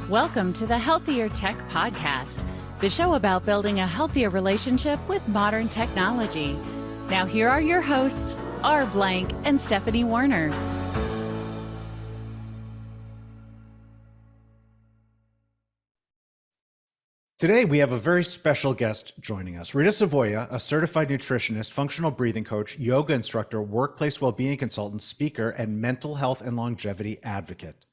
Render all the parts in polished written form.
Welcome to the Healthier Tech Podcast, the show about building a healthier relationship with modern technology. Now here are your hosts, R. Blank and Stephanie Warner. Today, we have a very special guest joining us. Rita Savoia, a certified nutritionist, functional breathing coach, yoga instructor, workplace well-being consultant, speaker, and mental health and longevity advocate.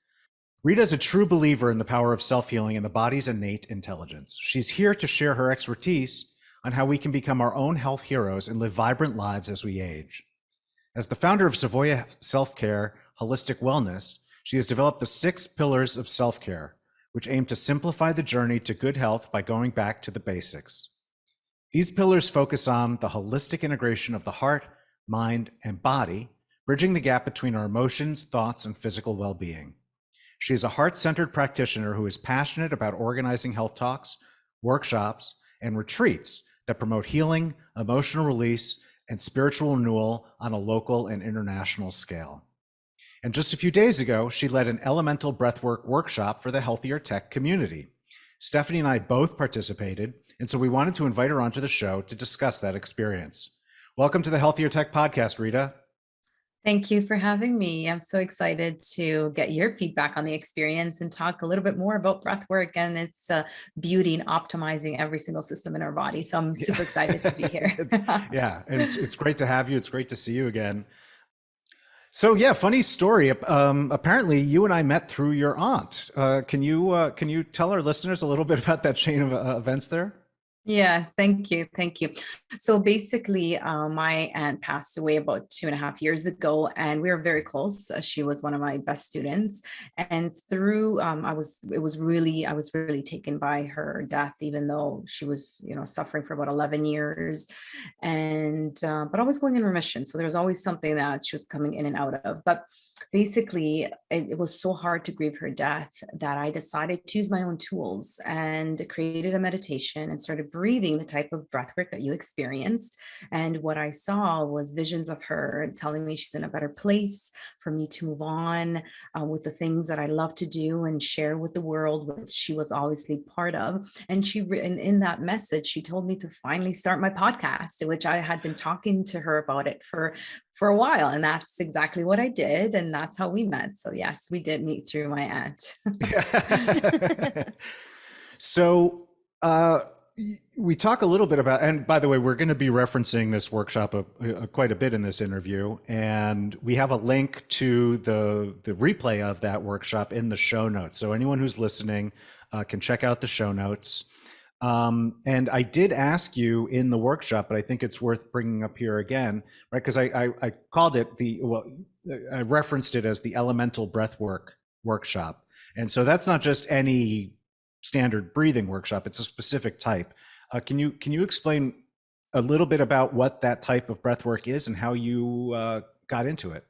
Rita is a true believer in the power of self-healing and the body's innate intelligence. She's here to share her expertise on how we can become our own health heroes and live vibrant lives as we age. As the founder of Savoia Self-Care Holistic Wellness, she has developed the 6 pillars of self-care, which aim to simplify the journey to good health by going back to the basics. These pillars focus on the holistic integration of the heart, mind, and body, bridging the gap between our emotions, thoughts, and physical well-being. She is a heart-centered practitioner who is passionate about organizing health talks, workshops, and retreats that promote healing, emotional release, and spiritual renewal on a local and international scale. And just a few days ago, she led an Elemental Breathwork Workshop for the Healthier Tech community. Stephanie and I both participated, and so we wanted to invite her onto the show to discuss that experience. Welcome to the Healthier Tech Podcast, Rita. Thank you for having me. I'm so excited to get your feedback on the experience and talk a little bit more about breathwork and its beauty in optimizing every single system in our body. So I'm super excited to be here. Yeah, and it's great to have you. It's great to see you again. So yeah, funny story. Apparently, you and I met through your aunt. Can you tell our listeners a little bit about that chain of events there? Yes, thank you. Thank you. So basically, my aunt passed away about 2.5 years ago, and we were very close. She was one of my best students. And through, I was really taken by her death, even though she was, suffering for about 11 years and, but always going in remission. So there was always something that she was coming in and out of. But basically, it was so hard to grieve her death that I decided to use my own tools and created a meditation and started breathing the type of breath work that you experienced. And what I saw was visions of her telling me she's in a better place for me to move on with the things that I love to do and share with the world, which she was obviously part of. And in that message, she told me to finally start my podcast, which I had been talking to her about it for a while. And that's exactly what I did. And that's how we met. So yes, we did meet through my aunt. So we talk a little bit about, and by the way, we're going to be referencing this workshop quite a bit in this interview. And we have a link to the replay of that workshop in the show notes. So anyone who's listening can check out the show notes. And I did ask you in the workshop, but I think it's worth bringing up here again, right? Because I called it I referenced it as the Elemental Breathwork Workshop. And so that's not just any standard breathing workshop, it's a specific type. Can you explain a little bit about what that type of breathwork is and how you got into it?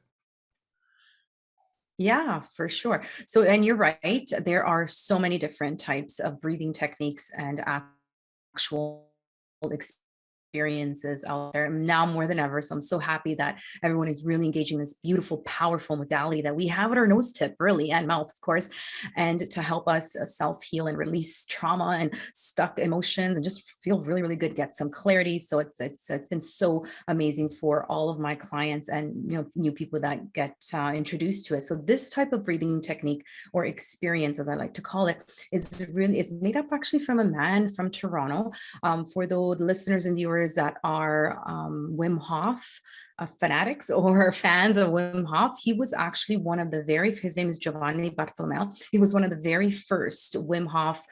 Yeah, for sure. So, and you're right, there are so many different types of breathing techniques and actual experiences out there now more than ever. So I'm so happy that everyone is really engaging this beautiful, powerful modality that we have at our nose tip, really, and mouth, of course, and to help us self-heal and release trauma and stuck emotions and just feel really, really good, get some clarity. So it's been so amazing for all of my clients and new people that get introduced to it. So this type of breathing technique or experience, as I like to call it, is made up actually from a man from Toronto. For the listeners and viewers that are Wim Hof fanatics or fans of Wim Hof, he was actually his name is Giovanni Bartomel. He was one of the very first Wim Hof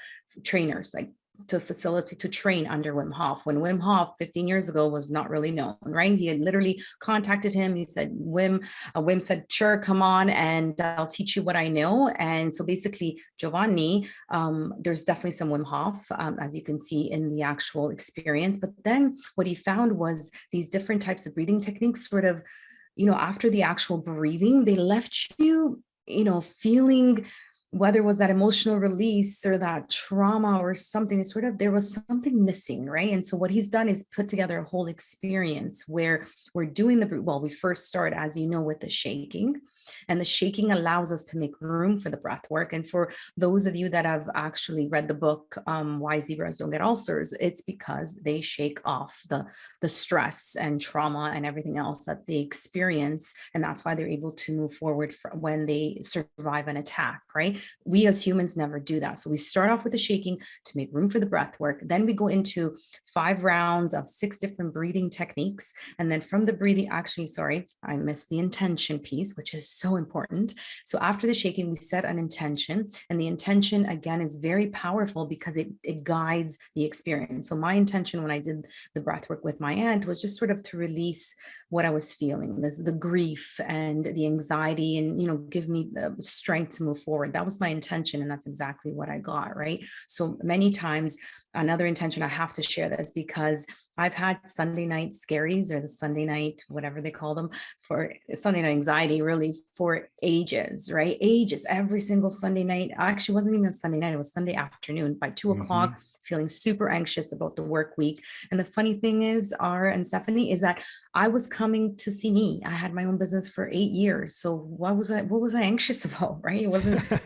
trainers, like to train under Wim Hof, when Wim Hof 15 years ago was not really known, right? He had literally contacted him. He said, Wim said, sure, come on and I'll teach you what I know. And so basically Giovanni, there's definitely some Wim Hof, as you can see in the actual experience. But then what he found was these different types of breathing techniques sort of, after the actual breathing, they left you, feeling whether it was that emotional release or that trauma or something, there was something missing, right? And so what he's done is put together a whole experience where we're doing we first start, as you know, with the shaking, and the shaking allows us to make room for the breath work. And for those of you that have actually read the book, Why Zebras Don't Get Ulcers, it's because they shake off the stress and trauma and everything else that they experience. And that's why they're able to move forward when they survive an attack, right? We as humans never do that. So we start off with the shaking to make room for the breath work. Then we go into 5 rounds of 6 different breathing techniques. And then from the breathing, I missed the intention piece, which is so important. So after the shaking, we set an intention, and the intention again is very powerful because it guides the experience. So my intention when I did the breath work with my aunt was just sort of to release what I was feeling, the grief and the anxiety, and, give me strength to move forward. That was my intention. And that's exactly what I got. Right. So many times, another intention, I have to share this because I've had Sunday night scaries, or the Sunday night, whatever they call them, for Sunday night anxiety, really for ages, right? Ages, every single Sunday night. Actually, it wasn't even a Sunday night. It was Sunday afternoon by 2:00, feeling super anxious about the work week. And the funny thing is, Ara and Stephanie, is that I was coming to see me. I had my own business for 8 years. So what was I anxious about, right?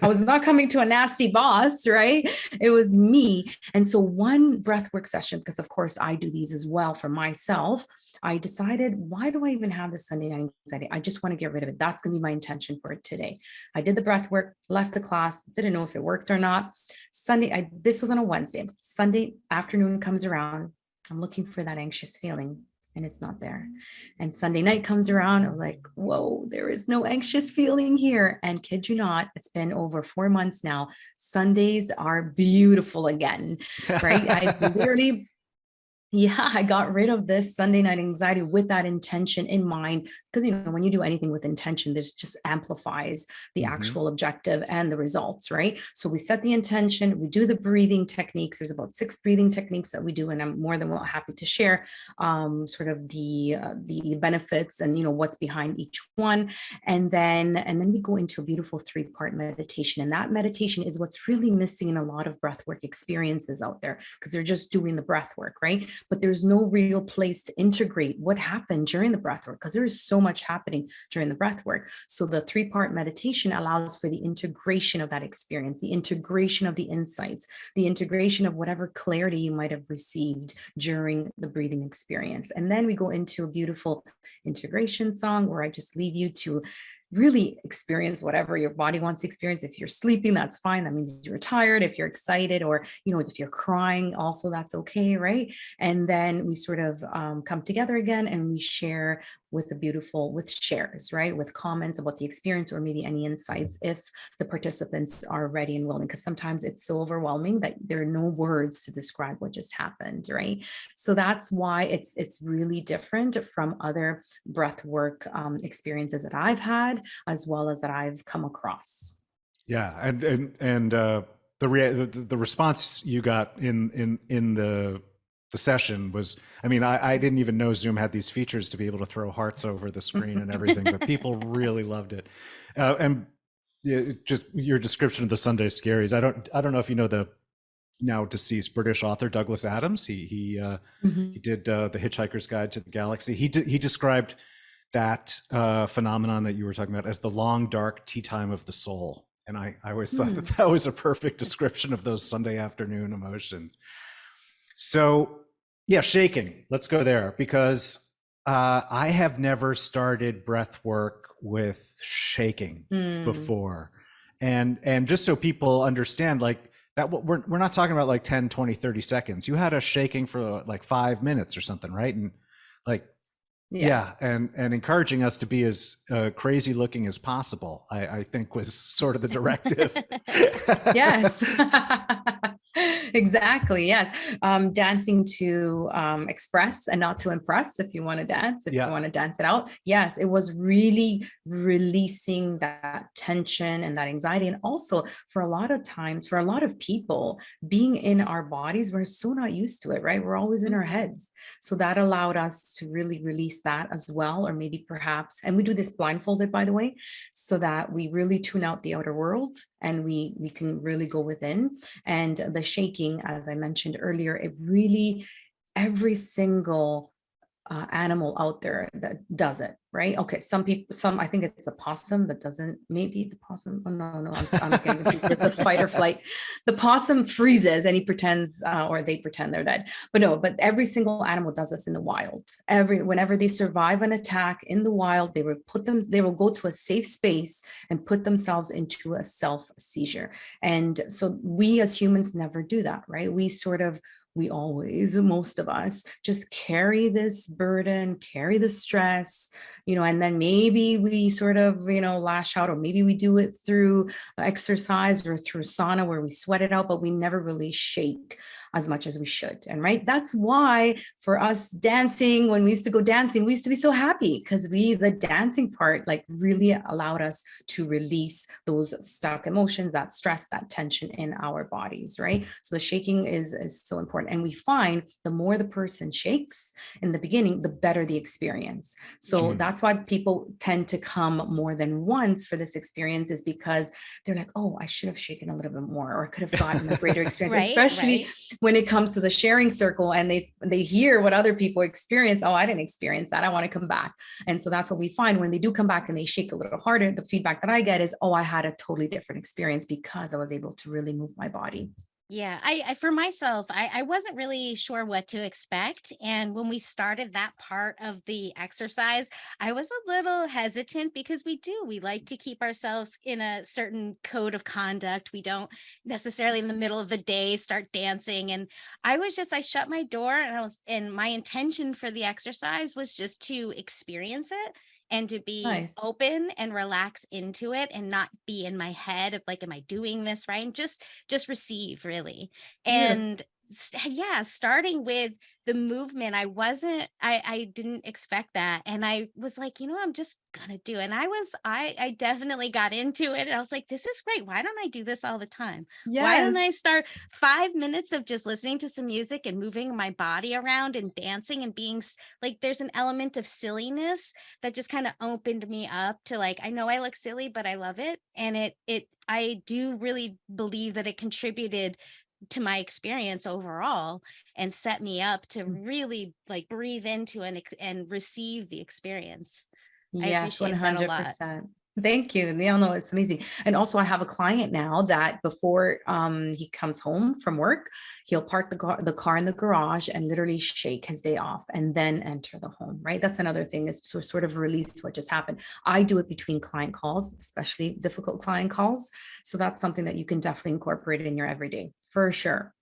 I was not coming to a nasty boss, right? It was me. And so one breathwork session, because of course I do these as well for myself, I decided, why do I even have this Sunday night anxiety? I just want to get rid of it. That's going to be my intention for it today. I did the breathwork, left the class, didn't know if it worked or not. This was on a Wednesday. Sunday afternoon comes around. I'm looking for that anxious feeling, and it's not there. And Sunday night comes around. I was like, whoa, there is no anxious feeling here. And kid you not, it's been over 4 months now. Sundays are beautiful again, right? I got rid of this Sunday night anxiety with that intention in mind, because, when you do anything with intention, this just amplifies the actual objective and the results, right? So we set the intention, we do the breathing techniques. There's about 6 breathing techniques that we do, and I'm more than happy to share sort of the benefits and, what's behind each one. And then we go into a beautiful 3-part meditation. And that meditation is what's really missing in a lot of breathwork experiences out there, because they're just doing the breath work, right? But there's no real place to integrate what happened during the breath work, because there is so much happening during the breath work. So the 3-part meditation allows for the integration of that experience, the integration of the insights, the integration of whatever clarity you might have received during the breathing experience. And then we go into a beautiful integration song where I just leave you to really experience whatever your body wants to experience. If you're sleeping, that's fine. That means you're tired. If you're excited, or, if you're crying, also that's okay, right? And then we sort of come together again, and we share with shares, right? With comments about the experience, or maybe any insights if the participants are ready and willing, because sometimes it's so overwhelming that there are no words to describe what just happened, right? So that's why it's really different from other breath work experiences that I've had, as well as that I've come across. Yeah, and the response you got in the session was, I didn't even know Zoom had these features to be able to throw hearts over the screen and everything, but people really loved it. And just your description of the Sunday scaries. I don't know if you know the now deceased British author Douglas Adams. He did the Hitchhiker's Guide to the Galaxy. He described that phenomenon that you were talking about as the long, dark tea time of the soul. And I always thought that was a perfect description of those Sunday afternoon emotions. So yeah, shaking. Let's go there, because I have never started breath work with shaking before. And just so people understand, like that, we're not talking about like 10, 20, 30 seconds. You had us shaking for like 5 minutes or something, right? And like, yeah, and encouraging us to be as crazy looking as possible, I think was sort of the directive. Yes. Exactly. Yes. Dancing to express and not to impress. If you want to dance, if you Yeah. want to dance it out. Yes, it was really releasing that tension and that anxiety. And also, for a lot of times, for a lot of people, being in our bodies, we're so not used to it, right? We're always in our Mhm. heads. So that allowed us to really release that as well. Or maybe perhaps, and we do this blindfolded, by the way, so that we really tune out the outer world and we can really go within. And the shaking, as I mentioned earlier, it really, every single animal out there that does it, right? Okay, some people, I think it's the possum that doesn't, maybe the possum, oh no, I'm getting confused with the fight or flight. The possum freezes and he pretends, or they pretend they're dead. But no, but every single animal does this in the wild. Whenever they survive an attack in the wild, they will go to a safe space and put themselves into a self seizure. And so we as humans never do that, right? We always, most of us, just carry this burden, carry the stress, and then maybe we sort of, lash out, or maybe we do it through exercise or through sauna where we sweat it out, but we never really shake as much as we should. And right, that's why for us dancing, when we used to go dancing, we used to be so happy because the dancing part like really allowed us to release those stuck emotions, that stress, that tension in our bodies, right? So the shaking is so important. And we find the more the person shakes in the beginning, the better the experience. So Yeah. that's why people tend to come more than once for this experience, is because they're like, oh, I should have shaken a little bit more, or I could have gotten a greater experience, Right, especially right. when it comes to the sharing circle and they hear what other people experience. Oh, I didn't experience that. I want to come back. And so that's what we find when they do come back and they shake a little harder. The feedback that I get is, oh, I had a totally different experience because I was able to really move my body. Yeah, I for myself, I wasn't really sure what to expect. And when we started that part of the exercise, I was a little hesitant because we like to keep ourselves in a certain code of conduct. We don't necessarily in the middle of the day start dancing. And I shut my door and my intention for the exercise was just to experience it and to be Nice. open and relax into it and not be in my head of like, am I doing this right? And just receive really. Beautiful. And yeah, starting with the movement, I didn't expect that. And I was like, I'm just gonna do it. And I definitely got into it. And I was like, this is great. Why don't I do this all the time? Why don't I Yes. start 5 minutes of just listening to some music and moving my body around and dancing and like there's an element of silliness that just kind of opened me up to like, I know I look silly, but I love it. And I do really believe that it contributed to my experience overall and set me up to really like breathe into and receive the experience. I Yes, appreciate that a lot. 100%. Thank you. Yeah, no, it's amazing. And also I have a client now that before he comes home from work, he'll park the car in the garage and literally shake his day off and then enter the home, right? That's another thing, is to sort of release what just happened. I do it between client calls, especially difficult client calls. So that's something that you can definitely incorporate in your everyday for sure.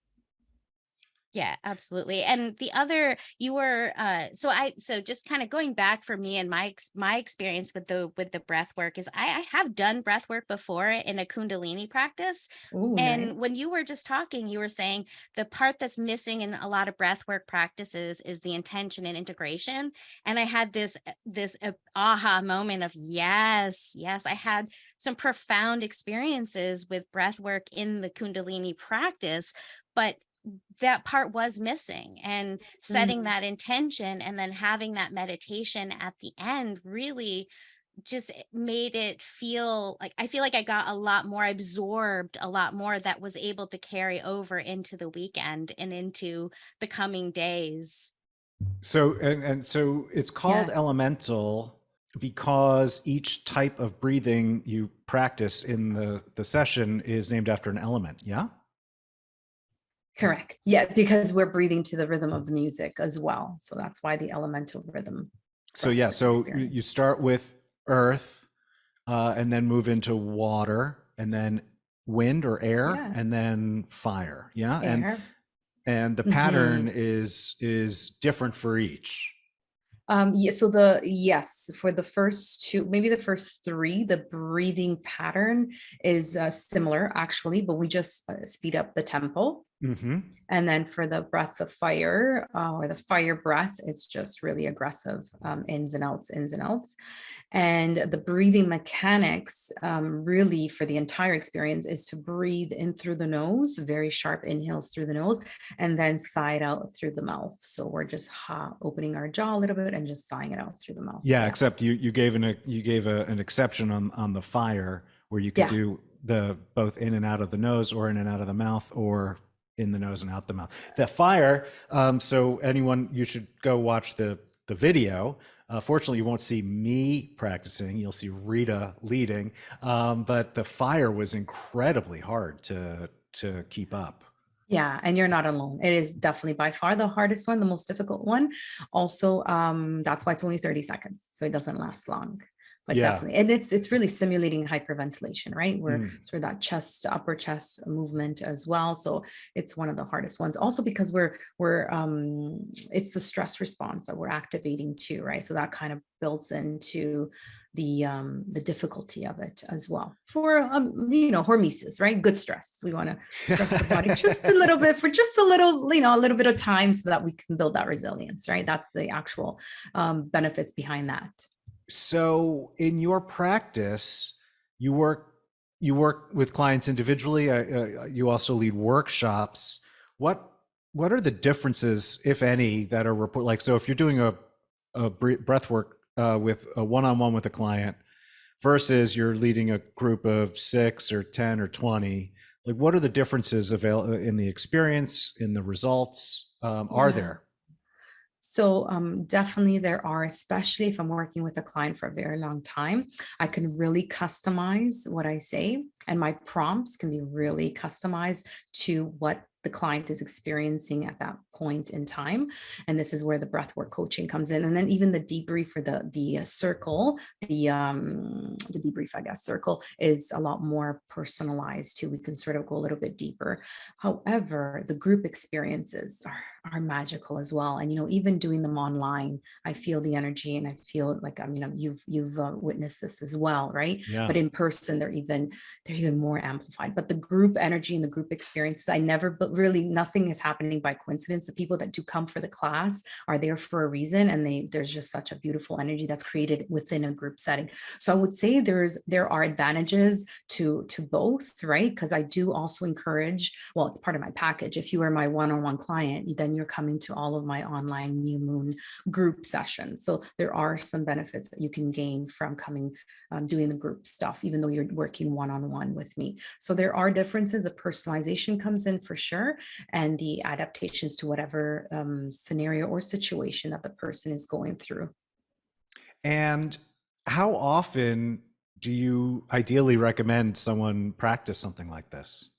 Yeah, absolutely. And the other, you were so just kind of going back for me and my experience with the breath work is I have done breath work before in a Kundalini practice. Oh, And nice. when you were just talking, you were saying the part that's missing in a lot of breath work practices is the intention and integration. And I had this aha moment of yes, yes, I had some profound experiences with breath work in the Kundalini practice, but that part was missing, and setting Mhm. that intention and then having that meditation at the end really just made it feel like I feel like I got a lot more absorbed, a lot more that was able to carry over into the weekend and into the coming days. So so it's called Yes. elemental because each type of breathing you practice in the session is named after an element. Yeah. Correct. Yeah, because we're breathing to the rhythm of the music as well. So that's why the elemental rhythm So yeah, breathwork so experience. you start with earth, and then move into water, and then wind or air, Yeah. and then fire. Yeah, Air. and the pattern Hmm. is different for each. Yeah, so yes, for the first two, maybe the first three, the breathing pattern is similar actually, but we just speed up the tempo. Mm-hmm. And then for the breath of fire, or the fire breath, it's just really aggressive, ins and outs, ins and outs. And the breathing mechanics, really for the entire experience, is to breathe in through the nose, very sharp inhales through the nose, and then sigh it out through the mouth. So we're just opening our jaw a little bit and just sighing it out through the mouth. Yeah, Yeah. except you gave an exception on the fire where you could Yeah. do the both in and out of the nose or in and out of the mouth or in the nose and out the mouth. The fire. So anyone, you should go watch the video. Fortunately, you won't see me practicing. You'll see Rita leading. But the fire was incredibly hard to keep up. Yeah, and you're not alone. It is definitely by far the hardest one, the most difficult one. Also, that's why it's only 30 seconds, so it doesn't last long. But Yeah. definitely, and it's really simulating hyperventilation, right? Where Mm. sort of that chest, upper chest movement as well. So it's one of the hardest ones. Also because we're it's the stress response that we're activating too, right? So that kind of builds into the difficulty of it as well for hormesis, right? Good stress. We want to stress the body just a little bit for just a little, a little bit of time so that we can build that resilience, right? That's the actual benefits behind that. So in your practice, you work you work with clients individually. You also lead workshops. What what are the differences, if any, that are report like? So if you're doing a breath work with a one-on-one with a client versus you're leading a group of 6 or 10 or 20, like what are the differences in the experience, in the results? Are Yeah. there? So definitely there are, especially if I'm working with a client for a very long time, I can really customize what I say, and my prompts can be really customized to what the client is experiencing at that point in time. And this is where the breathwork coaching comes in. And then even the debrief for the circle, the debrief, I guess, circle is a lot more personalized too. We can sort of go a little bit deeper. However, the group experiences are magical as well. And even doing them online, I feel the energy, and I feel like you've witnessed this as well, right? Yeah. But in person, they're even more amplified. But the group energy and the group experiences, but really nothing is happening by coincidence. The people that do come for the class are there for a reason, and there's just such a beautiful energy that's created within a group setting. So I would say there are advantages to both, right? Because I do also encourage, well, it's part of my package. If you are my one-on-one client, then you're coming to all of my online new moon group sessions. So there are some benefits that you can gain from coming, doing the group stuff, even though you're working one-on-one with me. So there are differences. The personalization comes in for sure, and the adaptations to whatever scenario or situation that the person is going through. And how often do you ideally recommend someone practice something like this?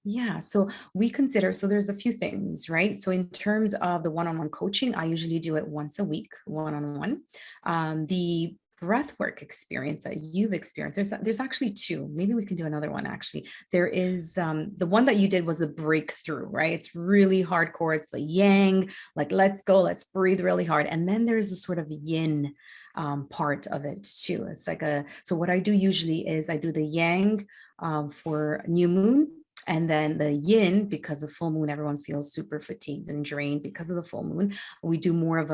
Yeah, so there's a few things, right? So in terms of the one-on-one coaching, I usually do it once a week, one-on-one. The breathwork experience that you've experienced, there's actually two. Maybe we can do another one. Actually, there is the one that you did was the breakthrough, right? It's really hardcore. It's the yang, like let's go, let's breathe really hard, and then there's a sort of yin part of it too. It's like so what I do usually is I do the yang for new moon, and then the yin, because the full moon, everyone feels super fatigued and drained because of the full moon. We do more of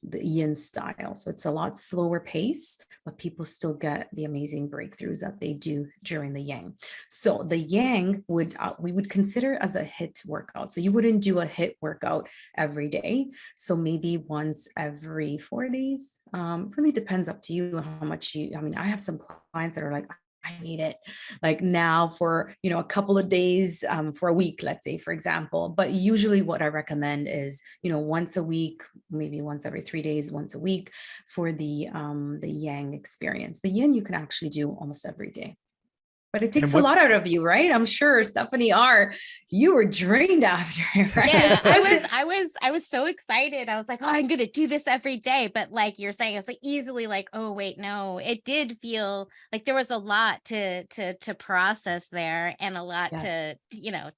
the yin style. So it's a lot slower pace, but people still get the amazing breakthroughs that they do during the yang. So the yang we would consider as a hit workout. So you wouldn't do a hit workout every day. So maybe once every 4 days. Really depends up to you how much I have some clients that are like, I need it like now for a couple of days, for a week, let's say, for example. But usually what I recommend is once a week, maybe once every 3 days, once a week, for the yang experience. The yin you can actually do almost every day, but it And takes a what lot out of you, right? I'm sure, Stephanie you were drained after, right? Yeah, Especially, I was so excited. I was like, oh, I'm gonna do this every day. But like you're saying, it's like easily like, oh wait, no. It did feel like there was a lot to process there, and a lot yes,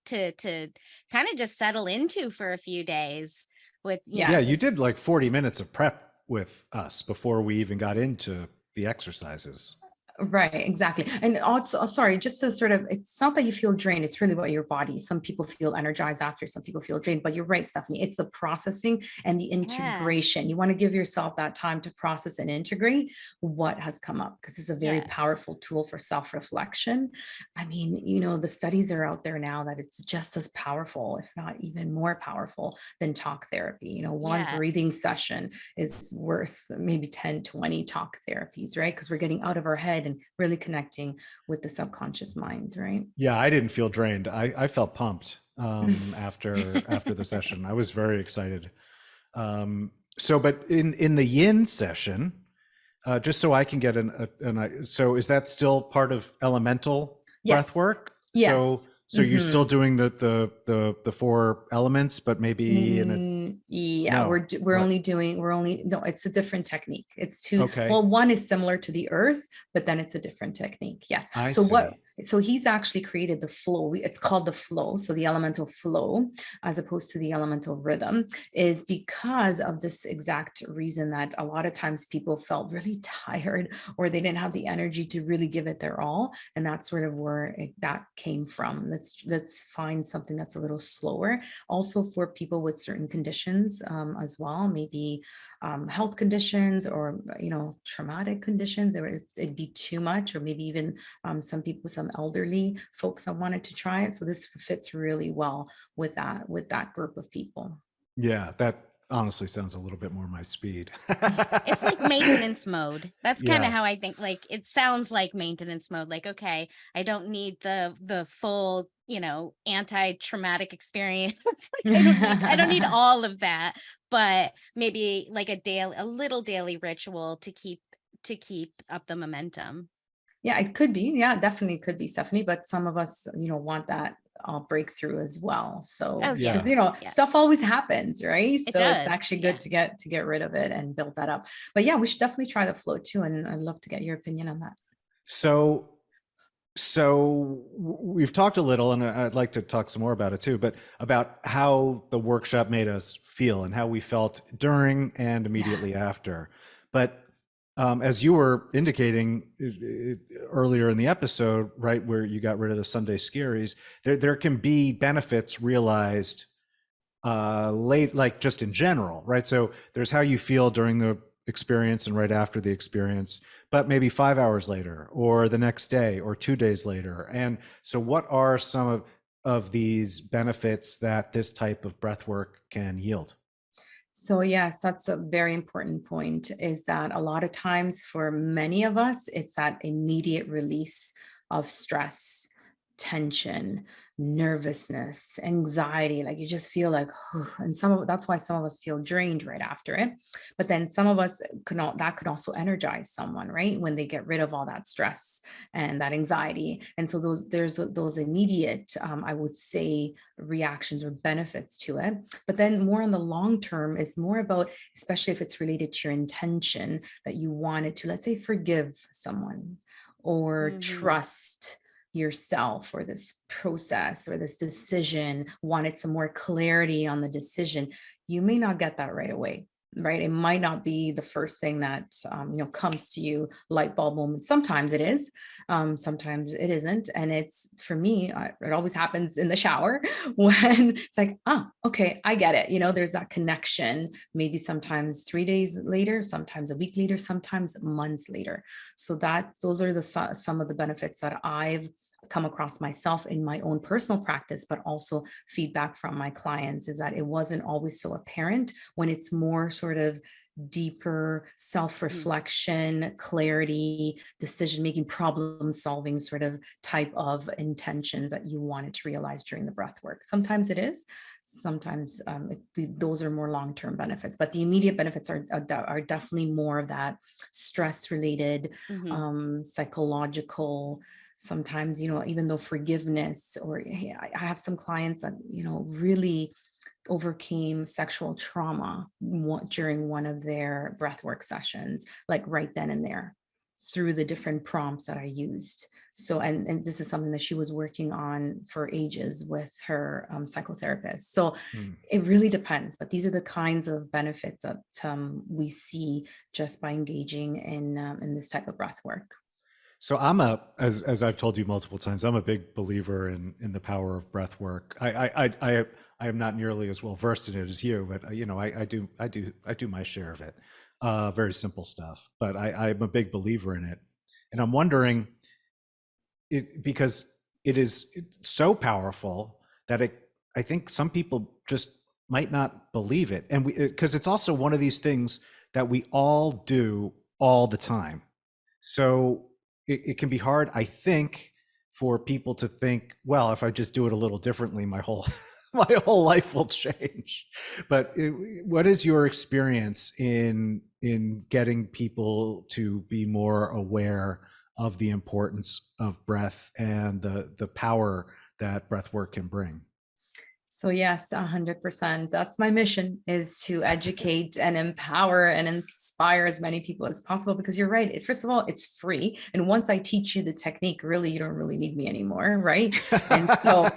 to kind of just settle into for a few days with, Yeah, yeah. you did like 40 minutes of prep with us before we even got into the exercises. Right, exactly. And also, sorry, just to sort of, it's not that you feel drained, it's really what your body. Some people feel energized after, some people feel drained, but you're right, Stephanie. It's the processing and the Yeah. integration. You want to give yourself that time to process and integrate what has come up, because it's a very Yes. powerful tool for self-reflection. I mean, the studies are out there now that it's just as powerful, if not even more powerful than talk therapy. One Yeah. breathing session is worth maybe 10, 20 talk therapies, right? Because we're getting out of our head and really connecting with the subconscious mind, right? Yeah, I didn't feel drained. I felt pumped after the session. I was very excited. But in the yin session, just so I can get so is that still part of elemental breath Yes. work? So Yes. you're still Hmm. doing the four elements, but maybe in a Yeah, no. we're What? only doing we're only no, it's a different technique. It's two, Okay, well, one is similar to the earth, but then it's a different technique. Yes. I So see. he's actually created the flow. It's called the flow. So the elemental flow, as opposed to the elemental rhythm, is because of this exact reason, that a lot of times people felt really tired, or they didn't have the energy to really give it their all. And that's sort of where that came from. Let's find something that's a little slower, also for people with certain conditions, as well, maybe health conditions, or traumatic conditions, or it'd be too much, or maybe even some people, some elderly folks that wanted to try it. So this fits really well with that group of people. Yeah, that honestly sounds a little bit more my speed. It's like maintenance mode. That's kind of Yeah. how I think. Like it sounds like maintenance mode. Like, okay, I don't need the full, anti-traumatic experience. Like I don't need all of that, but maybe like a little daily ritual to keep up the momentum. Yeah, it could be. Yeah, definitely could be, Stephanie. But some of us, want that breakthrough as well. Oh So, because yeah. Yeah. Yeah. stuff always happens, right? It So it's does. actually good Yeah. to get rid of it and build that up. But yeah, we should definitely try the flow too, and I'd love to get your opinion on that. So we've talked a little, and I'd like to talk some more about it too, but about how the workshop made us feel and how we felt during and Yeah. immediately after. But as you were indicating earlier in the episode, right, where you got rid of the Sunday scaries, there can be benefits realized late, like just in general, right? So there's how you feel during the experience and right after the experience, but maybe 5 hours later, or the next day, or 2 days later. And so, what are some of these benefits that this type of breath work can yield? So yes, that's a very important point, is that a lot of times for many of us, it's that immediate release of stress, tension, nervousness, anxiety. Like you just feel like, and that's why some of us feel drained right after it. But then some of us that could also energize someone, right? When they get rid of all that stress and that anxiety. And so there's those immediate, I would say, reactions or benefits to it. But then more in the long term is more about, especially if it's related to your intention, that you wanted to, let's say, forgive someone, or Hmm. trust yourself, or this process or this decision, wanted some more clarity on the decision. You may not get that right away, right? It might not be the first thing that comes to you, light bulb moment. Sometimes it is, sometimes it isn't. And it's, for me, it always happens in the shower when it's like, okay, I get it. There's that connection, maybe sometimes 3 days later, sometimes a week later, sometimes months later. So those are some of the benefits that I've come across myself in my own personal practice, but also feedback from my clients, is that it wasn't always so apparent when it's more sort of deeper Hmm. self-reflection, clarity, decision making, problem solving sort of type of intentions that you wanted to realize during the breath work. Sometimes it is, sometimes those are more long-term benefits, but the immediate benefits are definitely more of that stress related, Hmm. psychological. Sometimes, even though forgiveness, or I have some clients that really overcame sexual trauma during one of their breathwork sessions, like right then and there, through the different prompts that I used. So, and this is something that she was working on for ages with her psychotherapist. So Hmm. it really depends, but these are the kinds of benefits that we see just by engaging in this type of breath work. So as I've told you multiple times, I'm a big believer in the power of breath work. I am not nearly as well versed in it as you, but I do my share of it. Very simple stuff, but I'm a big believer in it, and I'm wondering because it is so powerful that I think some people just might not believe it, and because it's also one of these things that we all do all the time. So it can be hard, I think, for people to think, well, if I just do it a little differently, my whole my whole life will change. But what is your experience in getting people to be more aware of the importance of breath and the power that breath work can bring? So yes, 100%. That's my mission, is to educate and empower and inspire as many people as possible, because you're right. First of all, it's free. And once I teach you the technique, really, you don't really need me anymore. Right. And so,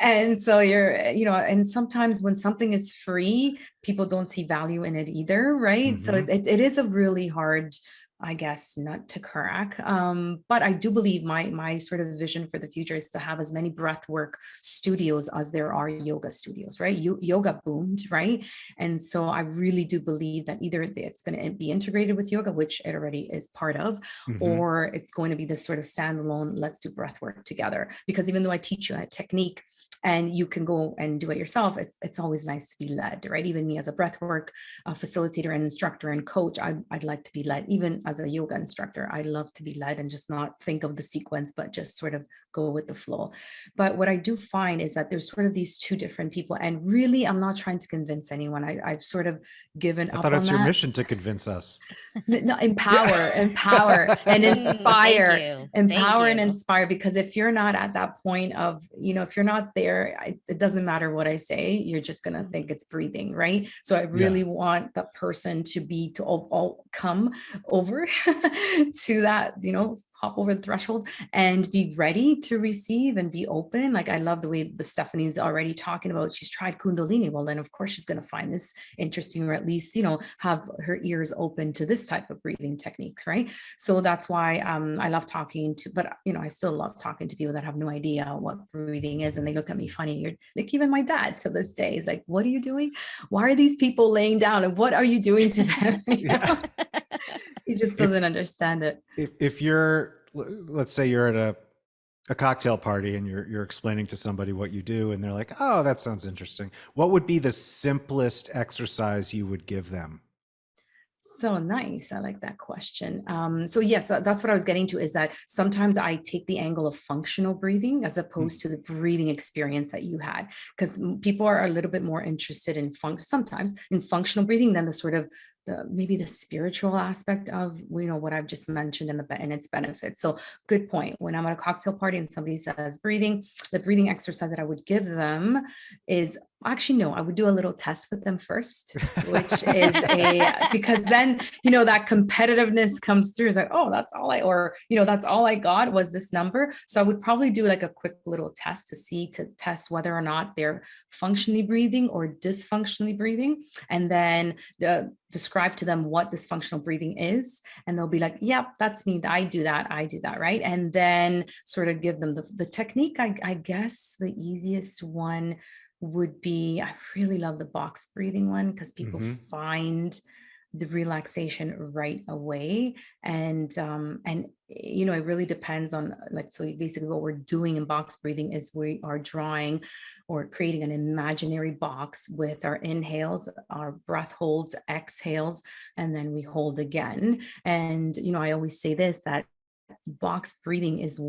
and so and sometimes when something is free, people don't see value in it either. Right. So Mhm. it is a really hard, I guess, nut to crack. But I do believe my sort of vision for the future is to have as many breathwork studios as there are yoga studios, right? Yoga boomed, right? And so I really do believe that either it's going to be integrated with yoga, which it already is part of, Mhm. or it's going to be this sort of standalone, let's do breathwork together. Because even though I teach you a technique and you can go and do it yourself, it's always nice to be led, right? Even me as a breathwork facilitator and instructor and coach, I'd like to be led. Even as a yoga instructor, I love to be led and just not think of the sequence, but just sort of go with the flow. But what I do find is that there's sort of these two different people. And really, I'm not trying to convince anyone. I've sort of given I up thought on it's your that. mission to convince us. No, empower and Yeah. Thank inspire. you. Thank Empower and you. inspire, because if you're not at that point of, if you're not there, it doesn't matter what I say, you're just going to think it's breathing, right? So I Yeah. really want that person to all come over to that, hop over the threshold and be ready to receive and be open. Like, I love the way the Stephanie's already talking about, she's tried Kundalini. Well, then of course she's going to find this interesting, or at least, have her ears open to this type of breathing techniques, right? So that's why I love talking to, but I still love talking to people that have no idea what breathing is, and they look at me funny. You're like, even my dad to this day is like, what are you doing? Why are these people laying down? And what are you doing to them? Yeah. He just If doesn't understand it. if you're, let's say you're at a cocktail party and you're explaining to somebody what you do and they're like, oh, that sounds interesting, what would be the simplest exercise you would give them? So nice. I like that question. So yes, that's what I was getting to, is that sometimes I take the angle of functional breathing as opposed to the breathing experience that you had, because people are a little bit more interested in sometimes in functional breathing than the sort of maybe the spiritual aspect of, what I've just mentioned and its benefits. So good point. When I'm at a cocktail party and somebody says breathing, the breathing exercise that I would give them is, actually, no, I would do a little test with them first, which is because then, that competitiveness comes through. It's like, oh, that's all I got was this number. So I would probably do like a quick little test to test whether or not they're functionally breathing or dysfunctionally breathing. And then describe to them what dysfunctional breathing is. And they'll be like, yep, that's me. I do that. Right. And then sort of give them the technique. I guess the easiest one would be, I really love the box breathing one, because people Mm-hmm. find the relaxation right away. And it really depends on, like, so basically what we're doing in box breathing is we are drawing or creating an imaginary box with our inhales, our breath holds, exhales, and then we hold again. And I always say this, that box breathing is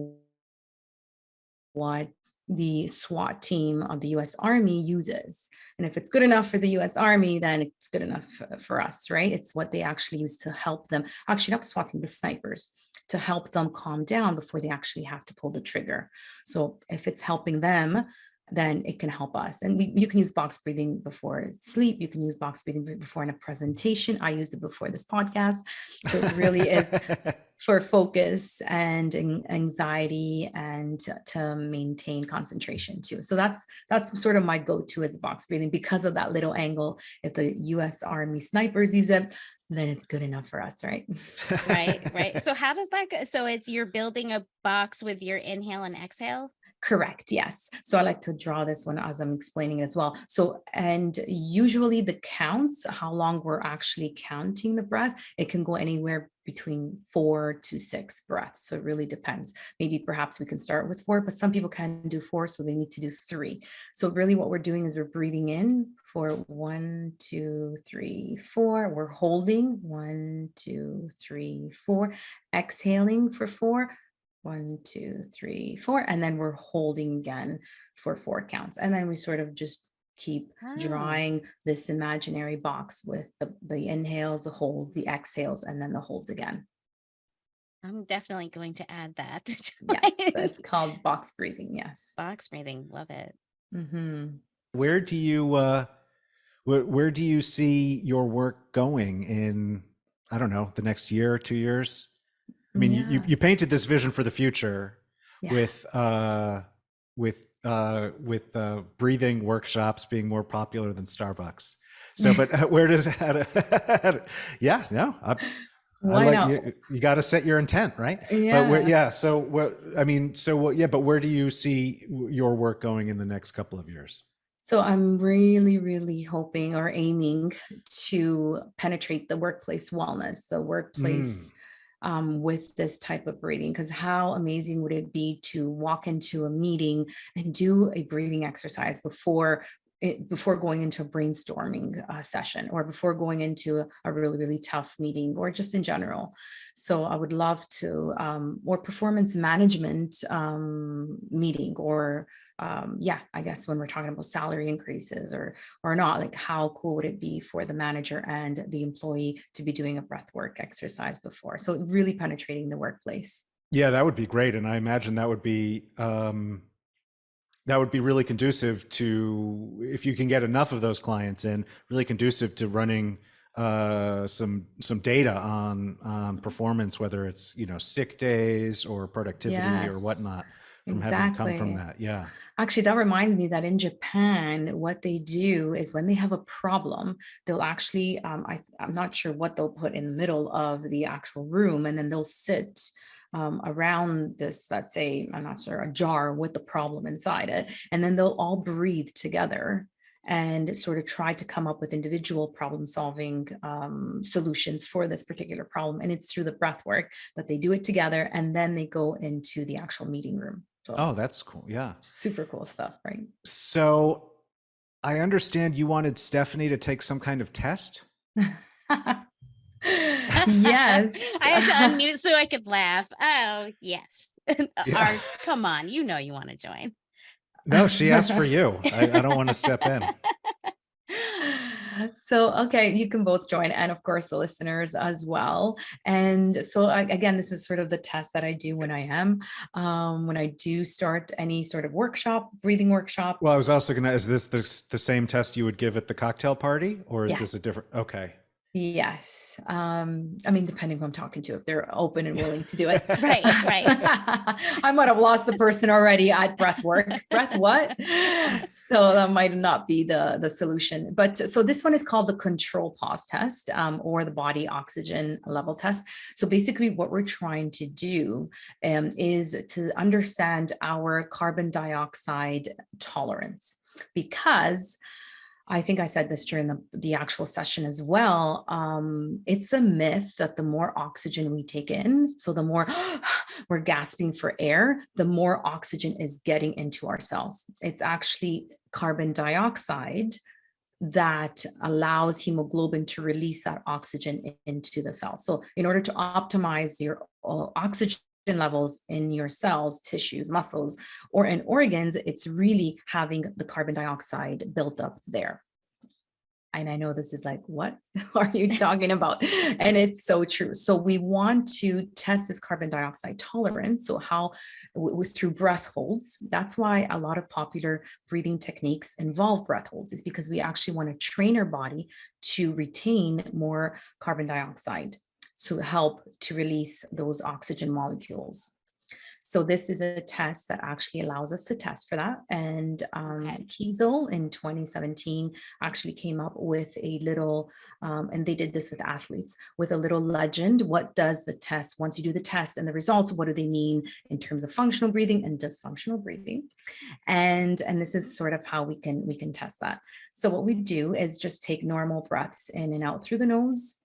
what the SWAT team of the US Army uses. And if it's good enough for the US Army, then it's good enough for us, right? It's what they actually use to help them, actually not the SWAT team, the snipers, to help them calm down before they actually have to pull the trigger. So if it's helping them, then it can help us. And you can use box breathing before sleep. You can use box breathing before in a presentation. I used it before this podcast. So it really is for focus and anxiety, and to maintain concentration too. So that's sort of my go-to as a box breathing, because of that little angle. If the US Army snipers use it, then it's good enough for us, right? Right, right. So how does that go? So it's you're building a box with your inhale and exhale? Correct. Yes. So I like to draw this one as I'm explaining it as well. So, and usually the counts, how long we're actually counting the breath, it can go anywhere between 4 to 6 breaths. So it really depends. Maybe perhaps we can start with 4, but some people can do 4, so they need to do 3. So really what we're doing is we're breathing in for 1, 2, 3, 4. We're holding 1, 2, 3, 4. Exhaling for 4. 1, 2, 3, 4, and then we're holding again for 4 counts. And then we sort of just keep Oh, drawing this imaginary box with the inhales, the holds, the exhales, and then the holds again. I'm definitely going to add that to Yes, my it's called box breathing. Yes. box breathing. Love it. Hmm. Where do you where do you see your work going in, I don't know, the next year or 2 years? I mean, Yeah. you painted this vision for the future Yeah. with breathing workshops being more popular than Starbucks. So, but where does that? Yeah, no, I Why like not? you. You got to set your intent, right? But where? Yeah. Yeah. So what? I mean, so what? Yeah. But where do you see your work going in the next couple of years? So I'm really, really hoping or aiming to penetrate the workplace wellness, the Mm. workplace with this type of breathing. Because how amazing would it be to walk into a meeting and do a breathing exercise before going into a brainstorming session or before going into a really, really tough meeting or just in general. So I would love to, or performance management meeting or yeah, I guess when we're talking about salary increases or not, like how cool would it be for the manager and the employee to be doing a breath work exercise before? So really penetrating the workplace. Yeah, that would be great, and I imagine that would be really conducive to, if you can get enough of those clients in, really conducive to running some data on performance, whether it's, you know, sick days or productivity or Yes, whatnot, from having come from exactly. that. Yeah. Actually, that reminds me that in Japan, what they do is when they have a problem, they'll actually, I'm not sure what they'll put in the middle of the actual room, and then they'll sit around this, let's say, I'm not sure, a jar with the problem inside it, and then they'll all breathe together and sort of try to come up with individual problem solving solutions for this particular problem. And it's through the breath work that they do it together, and then they go into the actual meeting room. So Oh, that's cool. Yeah. super cool stuff, right? So I understand you wanted Stephanie to take some kind of test. Yes. I had to unmute so I could laugh. Oh, yes. Yeah. Come on, you know you want to join. No, she asked for you. I don't want to step in. So, okay, you can both join, and of course, the listeners as well. And so, again, this is sort of the test that I do when I do start any sort of workshop, breathing workshop. Well, I was also gonna, is this the same test you would give at the cocktail party, or is Yeah. this a different? Okay. Yes. I mean, depending who I'm talking to, if they're open and willing to do it. Right, right. I might have lost the person already at breath work. Breath what? So that might not be the solution. But so this one is called the control pause test, or the body oxygen level test. So basically what we're trying to do is to understand our carbon dioxide tolerance, because I think I said this during the actual session as well. It's a myth that the more oxygen we take in, so the more we're gasping for air, the more oxygen is getting into our cells. It's actually carbon dioxide that allows hemoglobin to release that oxygen into the cell. So in order to optimize your oxygen levels in your cells, tissues, muscles, or in organs, it's really having the carbon dioxide built up there. And I know this is like, what are you talking about? And it's so true. So we want to test this carbon dioxide tolerance. So how through breath holds. That's why a lot of popular breathing techniques involve breath holds, is because we actually want to train our body to retain more carbon dioxide to help to release those oxygen molecules. So this is a test that actually allows us to test for that. And Kiesel in 2017 actually came up with a little, and they did this with athletes, with a little legend. What does the test, once you do the test and the results, what do they mean in terms of functional breathing and dysfunctional breathing? And this is sort of how we can test that. So what we do is just take normal breaths in and out through the nose.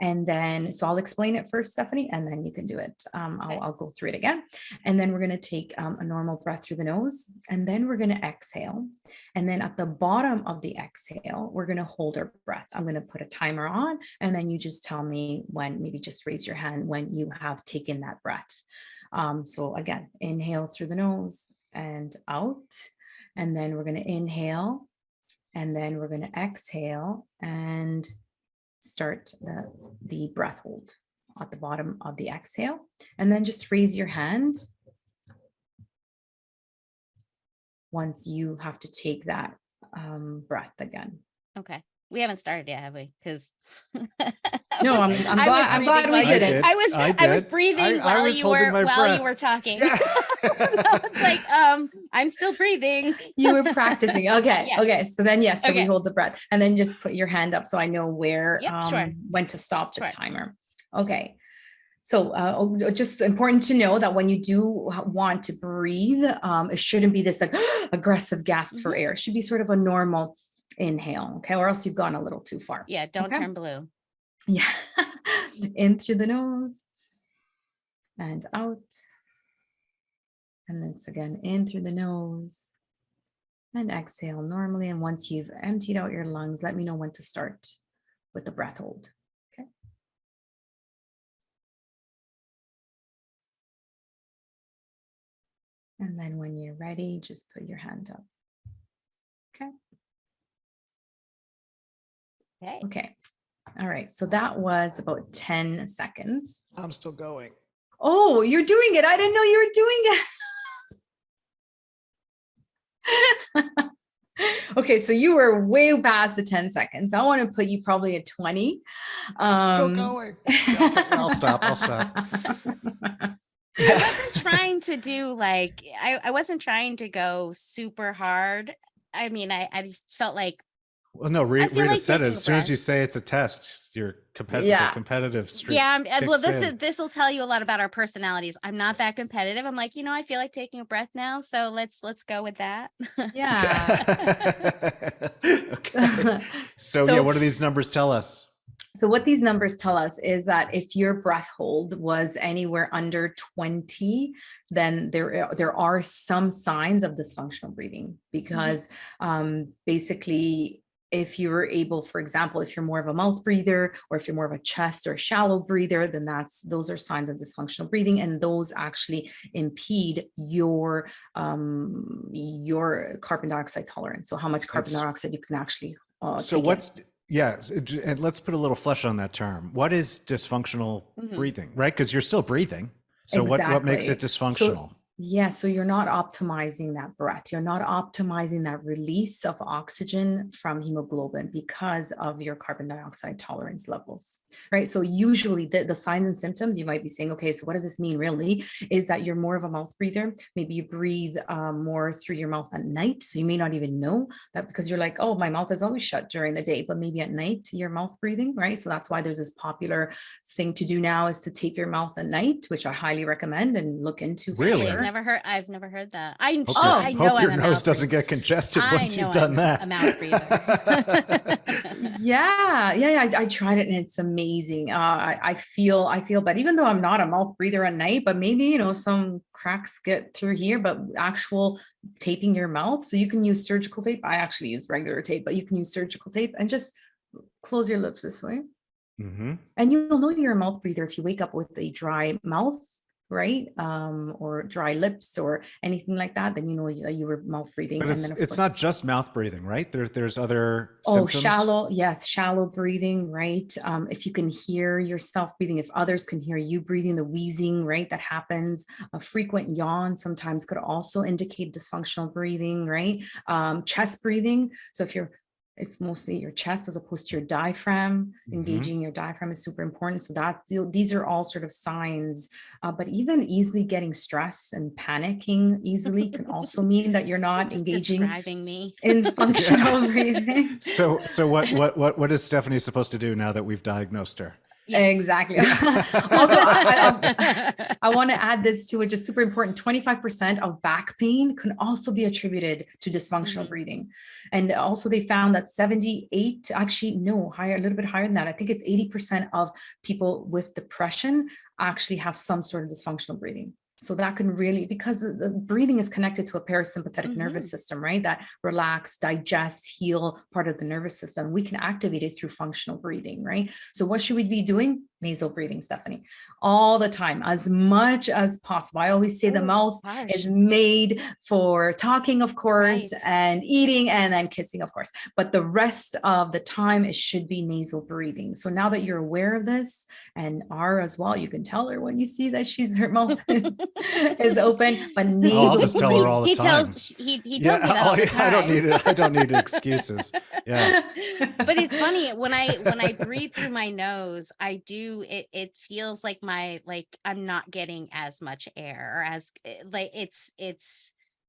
And then, so I'll explain it first, Stephanie, and then you can do it. I'll go through it again. And then we're going to take a normal breath through the nose, and then we're going to exhale. And then at the bottom of the exhale, we're going to hold our breath. I'm going to put a timer on, and then you just tell me when, maybe just raise your hand when you have taken that breath. So again, inhale through the nose and out. And then we're going to inhale, and then we're going to exhale and start the breath hold at the bottom of the exhale. And then just raise your hand once you have to take that breath again. Okay. We haven't started yet, have we? Because no, I'm glad we did it. I was breathing while you were talking. Yeah. No, it's like I'm still breathing. You were practicing. Okay. Yeah. Okay. So then yes, so we hold the breath, and then just put your hand up so I know where when to stop the timer. Okay. So just important to know that when you do want to breathe, it shouldn't be this like aggressive gasp for air. It should be sort of a normal inhale, okay, or else you've gone a little too far. Yeah, don't turn blue. Yeah. In through the nose and out. And then again, in through the nose and exhale normally. And once you've emptied out your lungs, let me know when to start with the breath hold. Okay. And then when you're ready, just put your hand up. Okay. Okay. All right. So that was about 10 seconds. I'm still going. Oh, you're doing it. I didn't know you were doing it. Okay. So you were way past the 10 seconds. I want to put you probably at 20. I'm still going. Okay, I'll stop. I wasn't trying to do like, I wasn't trying to go super hard. I mean, I just felt like, well, no, Rita said it. As soon as you say it's a test, your competitive streak. Yeah. Well, this will tell you a lot about our personalities. I'm not that competitive. I'm like, I feel like taking a breath now. So let's go with that. Yeah. Okay. So yeah, what do these numbers tell us? So what these numbers tell us is that if your breath hold was anywhere under 20, then there are some signs of dysfunctional breathing, because basically, if you were able, for example, if you're more of a mouth breather, or if you're more of a chest or shallow breather, then those are signs of dysfunctional breathing, and those actually impede your carbon dioxide tolerance. So how much carbon dioxide you can actually and let's put a little flesh on that term. What is dysfunctional breathing, right? Because you're still breathing. So what makes it dysfunctional? So you're not optimizing that breath. You're not optimizing that release of oxygen from hemoglobin because of your carbon dioxide tolerance levels, right? So usually the signs and symptoms, you might be saying, okay, so what does this mean really? Is that you're more of a mouth breather. Maybe you breathe more through your mouth at night. So you may not even know that, because you're like, oh, my mouth is always shut during the day, but maybe at night you're mouth breathing, right? So that's why there's this popular thing to do now, is to tape your mouth at night, which I highly recommend and look into. Really? Sure. I've never heard that. I hope your nose doesn't get congested once you've done that. A mouth breather. I tried it and it's amazing. I feel better, even though I'm not a mouth breather at night, but maybe, some cracks get through here, but actual taping your mouth. So you can use surgical tape. I actually use regular tape, but you can use surgical tape and just close your lips this way. And you'll know you're a mouth breather if you wake up with a dry mouth, right? Or dry lips or anything like that, then you were mouth breathing. But it's not just mouth breathing, right? There's other symptoms. Shallow breathing, right? If you can hear yourself breathing, if others can hear you breathing, the wheezing, right? That happens. A frequent yawn sometimes could also indicate dysfunctional breathing, right? Chest breathing. So if you're It's mostly your chest as opposed to your diaphragm. Engaging your diaphragm is super important. So that these are all sort of signs. But even easily getting stressed and panicking easily can also mean that you're not Just engaging describing me. in functional breathing. So what is Stephanie supposed to do now that we've diagnosed her? Yes. Exactly. Also, I want to add this to it, just super important. 25% of back pain can also be attributed to dysfunctional breathing. And also they found that 78, actually, no, higher, a little bit higher than that. I think it's 80% of people with depression actually have some sort of dysfunctional breathing. So that can really, because the breathing is connected to a parasympathetic nervous system, right? That relax, digest, heal part of the nervous system. We can activate it through functional breathing, right? So what should we be doing? Nasal breathing, Stephanie, all the time, as much as possible. I always say the mouth is made for talking, of course, and eating and then kissing, of course. But the rest of the time, it should be nasal breathing. So now that you're aware of this, and R as well, you can tell her when you see that her mouth is open, but nasal I'll just tell her all the time. He tells me that all the time. I don't need excuses. Yeah. But it's funny when I breathe through my nose, I do it feels like I'm not getting as much air, or as like it's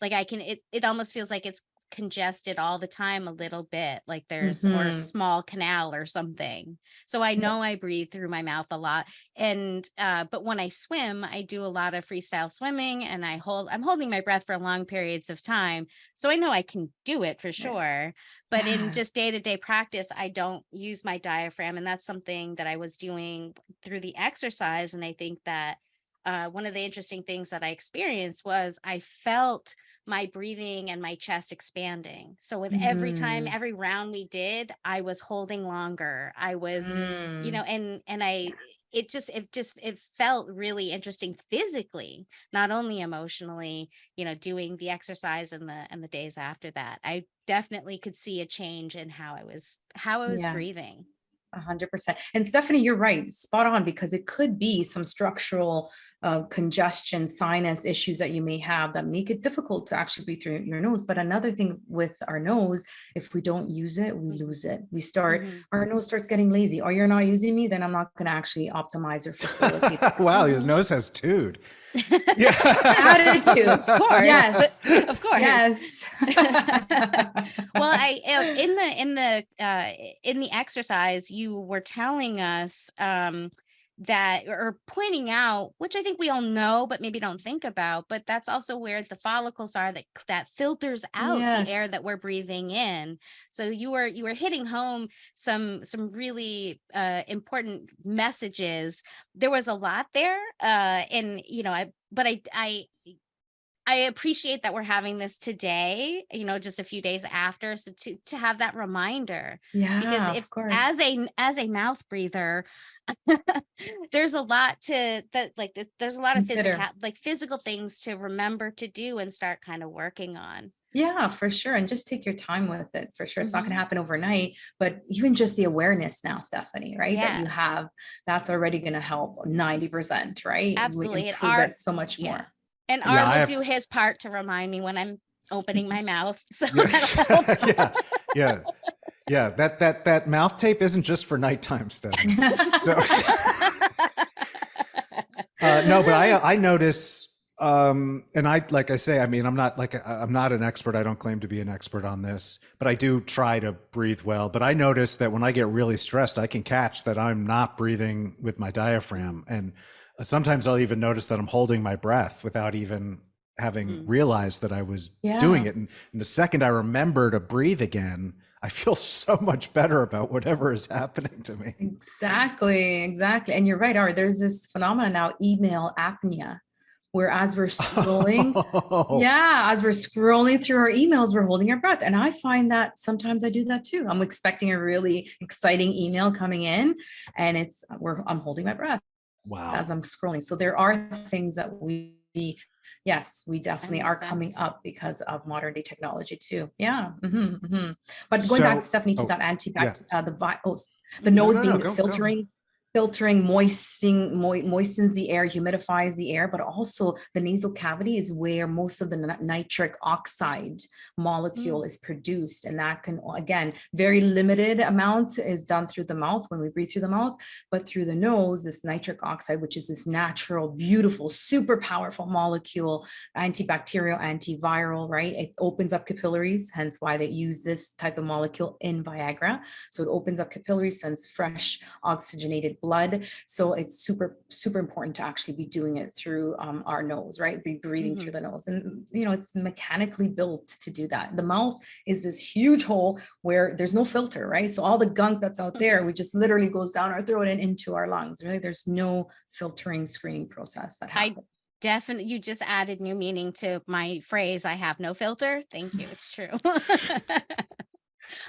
like it almost feels like it's congested all the time a little bit, like there's or a small canal or something. So I know I breathe through my mouth a lot. And but when I swim, I do a lot of freestyle swimming, and I'm holding my breath for long periods of time. So I know I can do it for sure. But in just day-to-day practice, I don't use my diaphragm. And that's something that I was doing through the exercise. And I think that one of the interesting things that I experienced was I felt my breathing and my chest expanding. So with every round we did, I was holding longer. I was, and it felt really interesting physically, not only emotionally, doing the exercise and the days after that. I definitely could see a change in how I was breathing. 100%. And Stephanie, you're right, spot on, because it could be some structural congestion, sinus issues that you may have that make it difficult to actually breathe through your nose. But another thing with our nose, if we don't use it, we lose it. Our nose starts getting lazy. Oh, you're not using me, then I'm not going to actually optimize or facilitate. Wow, your nose has tude. Yeah. Attitude, of course. Yes, of course. Yes. Well, in the exercise, you were telling us that, or pointing out, which I think we all know, but maybe don't think about, but that's also where the follicles are that filters out the air that we're breathing in. So you were hitting home some really important messages. There was a lot there, and I appreciate that we're having this today, just a few days after, so to have that reminder. Because of course. as a mouth breather, there's a lot there's a lot of physical things to remember to do and start kind of working on. Yeah, for sure. And just take your time with it, for sure. It's not going to happen overnight, but even just the awareness now, Stephanie, right? That you have, that's already going to help 90%, right? Absolutely. Improve it so much more. And Art will do his part to remind me when I'm opening my mouth. So yeah. That mouth tape isn't just for nighttime stuff. No, but I notice, and like I say, I mean, I'm not an expert. I don't claim to be an expert on this, but I do try to breathe well. But I notice that when I get really stressed, I can catch that I'm not breathing with my diaphragm, and sometimes I'll even notice that I'm holding my breath without even having realized that I was doing it. And the second I remember to breathe again, I feel so much better about whatever is happening to me. Exactly. And you're right, Art. There's this phenomenon now, email apnea, where as we're scrolling, as we're scrolling through our emails, we're holding our breath. And I find that sometimes I do that too. I'm expecting a really exciting email coming in, and I'm holding my breath. Wow. As I'm scrolling. So there are things that we definitely are coming up because of modern day technology too. Yeah. But going back, Stephanie, to that the nose being filtering. filtering, moistens the air, humidifies the air, but also the nasal cavity is where most of the nitric oxide molecule is produced. And that can, again, very limited amount is done through the mouth when we breathe through the mouth, but through the nose, this nitric oxide, which is this natural, beautiful, super powerful molecule, antibacterial, antiviral, right? It opens up capillaries, hence why they use this type of molecule in Viagra. So it opens up capillaries, sends fresh oxygenated blood. So it's super, super important to actually be doing it through our nose, right? Be breathing through the nose. And, it's mechanically built to do that. The mouth is this huge hole where there's no filter, right? So all the gunk that's out there, we just literally goes down our throat and into our lungs. Really, there's no filtering screening process that happens. Definitely, you just added new meaning to my phrase, I have no filter. Thank you. It's true.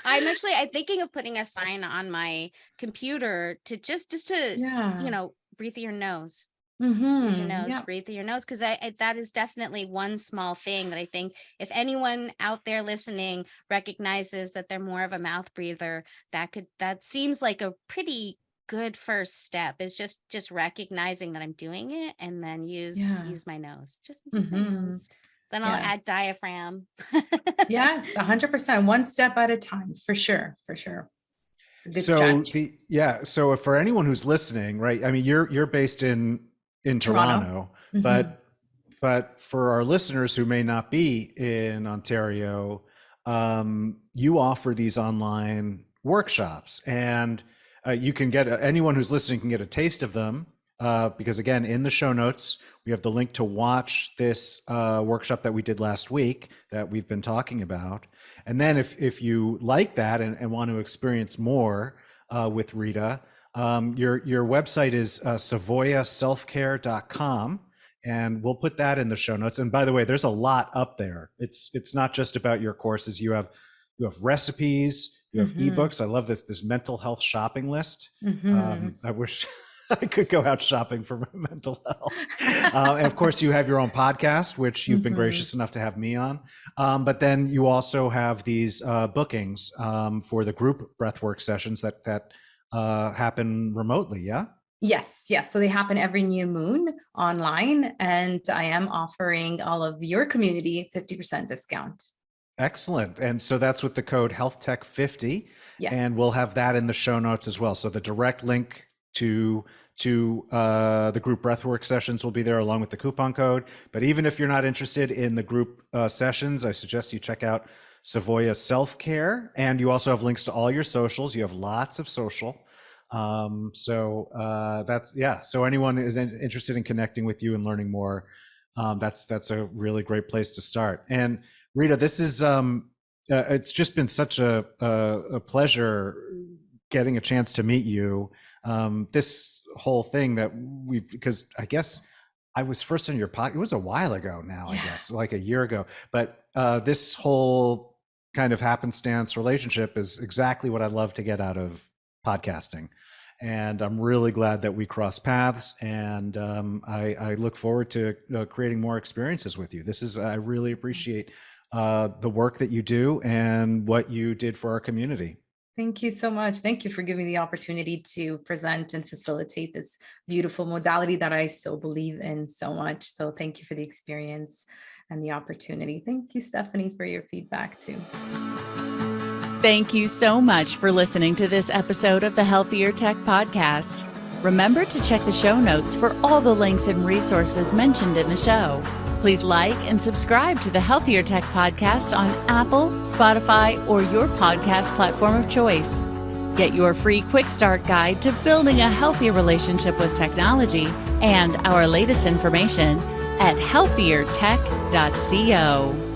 I'm thinking of putting a sign on my computer to just to breathe through your nose. Use your nose, breathe through your nose, because that is definitely one small thing that I think if anyone out there listening recognizes that they're more of a mouth breather, that seems like a pretty good first step, is just recognizing that I'm doing it, and then use my nose. Just use my nose. Then I'll add diaphragm. Yes, 100%. One step at a time, for sure. It's a good strategy. So for anyone who's listening, right? I mean, you're based in Toronto, but for our listeners who may not be in Ontario, you offer these online workshops, and you can get anyone who's listening can get a taste of them. Because again, in the show notes, we have the link to watch this workshop that we did last week that we've been talking about. And then if you like that and want to experience more with Rita, your website is savoiaselfcare.com, and we'll put that in the show notes. And by the way, there's a lot up there. It's not just about your courses. You have recipes, you have ebooks. I love this mental health shopping list. I wish I could go out shopping for my mental health. And of course, you have your own podcast, which you've been gracious enough to have me on. But then you also have these bookings for the group breathwork sessions that happen remotely. Yeah. Yes. So they happen every new moon online, and I am offering all of your community 50% discount. Excellent. And so that's with the code HealthTech50. Yes. And we'll have that in the show notes as well. So the direct link to the group breathwork sessions will be there along with the coupon code. But even if you're not interested in the group sessions, I suggest you check out Savoia Self-Care. And you also have links to all your socials. You have lots of social. So anyone is interested in connecting with you and learning more, that's a really great place to start. And Rita, this is it's just been such a pleasure getting a chance to meet you. This whole thing because I guess I was first on your podcast. It was a while ago now, I guess, like a year ago. But this whole kind of happenstance relationship is exactly what I love to get out of podcasting. And I'm really glad that we crossed paths, and I look forward to creating more experiences with you. I really appreciate the work that you do and what you did for our community. Thank you so much. Thank you for giving me the opportunity to present and facilitate this beautiful modality that I so believe in so much. So thank you for the experience and the opportunity. Thank you, Stephanie, for your feedback too. Thank you so much for listening to this episode of the Healthier Tech Podcast. Remember to check the show notes for all the links and resources mentioned in the show. Please like and subscribe to the Healthier Tech Podcast on Apple, Spotify, or your podcast platform of choice. Get your free quick start guide to building a healthier relationship with technology and our latest information at healthiertech.co.